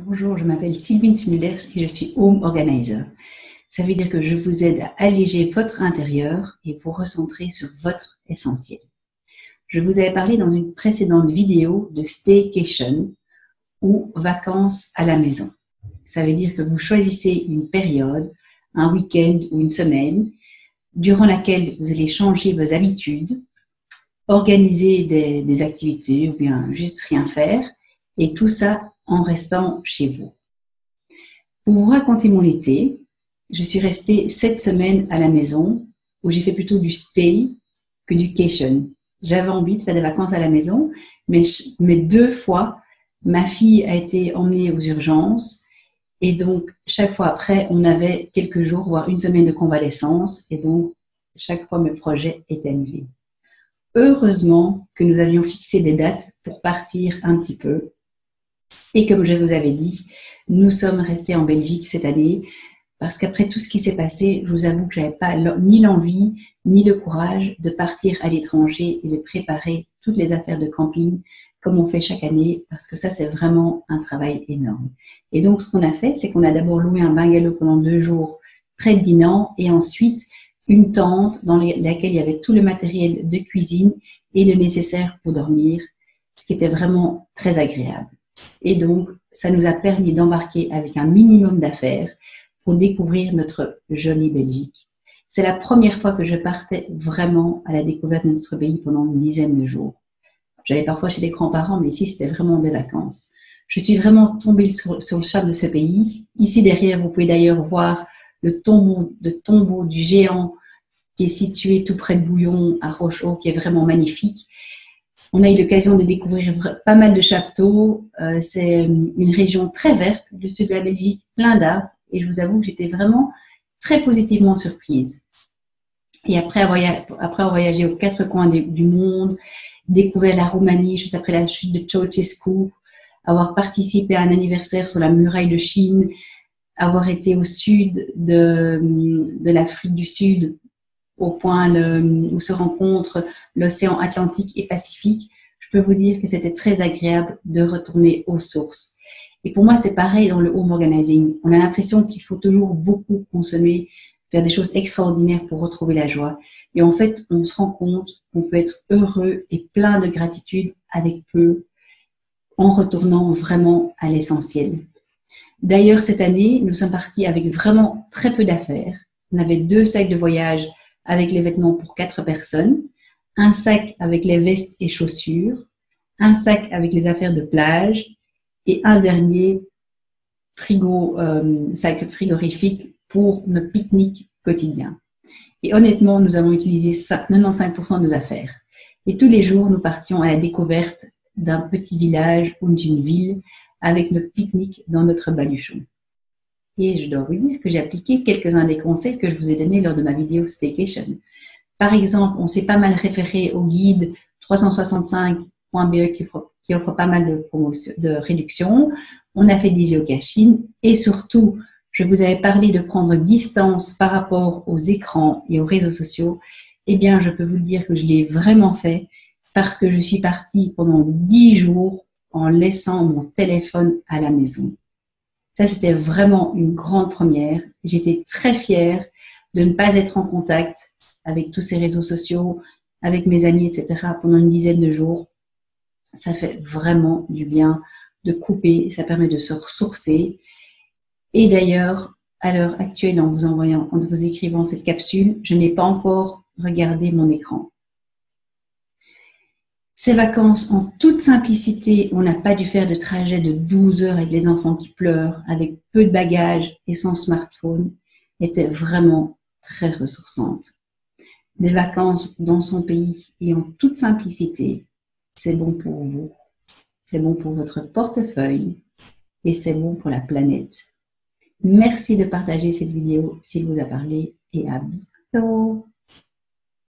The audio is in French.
Bonjour, je m'appelle Sylvine Smulders et je suis Home Organizer. Ça veut dire que je vous aide à alléger votre intérieur et vous recentrer sur votre essentiel. Je vous avais parlé dans une précédente vidéo de staycation ou vacances à la maison. Ça veut dire que vous choisissez une période, un week-end ou une semaine, durant laquelle vous allez changer vos habitudes, organiser des activités ou bien juste rien faire, et tout ça en restant chez vous. Pour vous raconter mon été, je suis restée 7 semaines à la maison où j'ai fait plutôt du stay que du cation. J'avais envie de faire des vacances à la maison, mais 2 fois, ma fille a été emmenée aux urgences et donc chaque fois après, on avait quelques jours, voire une semaine de convalescence et donc chaque fois mes projets étaient annulés. Heureusement que nous avions fixé des dates pour partir un petit peu. Et comme je vous avais dit, nous sommes restés en Belgique cette année parce qu'après tout ce qui s'est passé, je vous avoue que je n'avais pas ni l'envie ni le courage de partir à l'étranger et de préparer toutes les affaires de camping comme on fait chaque année parce que ça, c'est vraiment un travail énorme. Et donc, ce qu'on a fait, c'est qu'on a d'abord loué un bungalow pendant 2 jours près de Dinan et ensuite une tente dans laquelle il y avait tout le matériel de cuisine et le nécessaire pour dormir, ce qui était vraiment très agréable. Et donc, ça nous a permis d'embarquer avec un minimum d'affaires pour découvrir notre jolie Belgique. C'est la première fois que je partais vraiment à la découverte de notre pays pendant une dizaine de jours. J'allais parfois chez les grands-parents, mais ici, c'était vraiment des vacances. Je suis vraiment tombée sur le charme de ce pays. Ici, derrière, vous pouvez d'ailleurs voir le tombeau du géant qui est situé tout près de Bouillon, à Rochehaut, qui est vraiment magnifique. On a eu l'occasion de découvrir pas mal de châteaux. C'est une région très verte, le sud de la Belgique, plein d'arbres. Et je vous avoue que j'étais vraiment très positivement surprise. Et après avoir voyagé aux 4 coins du monde, découvert la Roumanie juste après la chute de Ceausescu, avoir participé à un anniversaire sur la muraille de Chine, avoir été au sud de l'Afrique du Sud, au point où se rencontrent l'océan Atlantique et Pacifique, je peux vous dire que c'était très agréable de retourner aux sources. Et pour moi, c'est pareil dans le home organizing. On a l'impression qu'il faut toujours beaucoup consommer, faire des choses extraordinaires pour retrouver la joie. Et en fait, on se rend compte qu'on peut être heureux et plein de gratitude avec peu, en retournant vraiment à l'essentiel. D'ailleurs, cette année, nous sommes partis avec vraiment très peu d'affaires. On avait 2 sacs de voyage avec les vêtements pour 4 personnes, un sac avec les vestes et chaussures, un sac avec les affaires de plage et un dernier sac frigorifique pour notre pique-nique quotidien. Et honnêtement, nous avons utilisé 95% de nos affaires. Et tous les jours, nous partions à la découverte d'un petit village ou d'une ville avec notre pique-nique dans notre baluchon. Et je dois vous dire que j'ai appliqué quelques-uns des conseils que je vous ai donnés lors de ma vidéo Staycation. Par exemple, on s'est pas mal référé au guide 365.be qui offre pas mal de réductions. On a fait des géocaching et surtout, je vous avais parlé de prendre distance par rapport aux écrans et aux réseaux sociaux. Eh bien, je peux vous le dire que je l'ai vraiment fait parce que je suis partie pendant 10 jours en laissant mon téléphone à la maison. Ça, c'était vraiment une grande première. J'étais très fière de ne pas être en contact avec tous ces réseaux sociaux, avec mes amis, etc. pendant une dizaine de jours. Ça fait vraiment du bien de couper. Ça permet de se ressourcer. Et d'ailleurs, à l'heure actuelle, en vous écrivant cette capsule, je n'ai pas encore regardé mon écran. Ces vacances, en toute simplicité, on n'a pas dû faire de trajet de 12 heures avec les enfants qui pleurent, avec peu de bagages et son smartphone, étaient vraiment très ressourçantes. Des vacances dans son pays et en toute simplicité, c'est bon pour vous, c'est bon pour votre portefeuille et c'est bon pour la planète. Merci de partager cette vidéo s'il vous a parlé et à bientôt.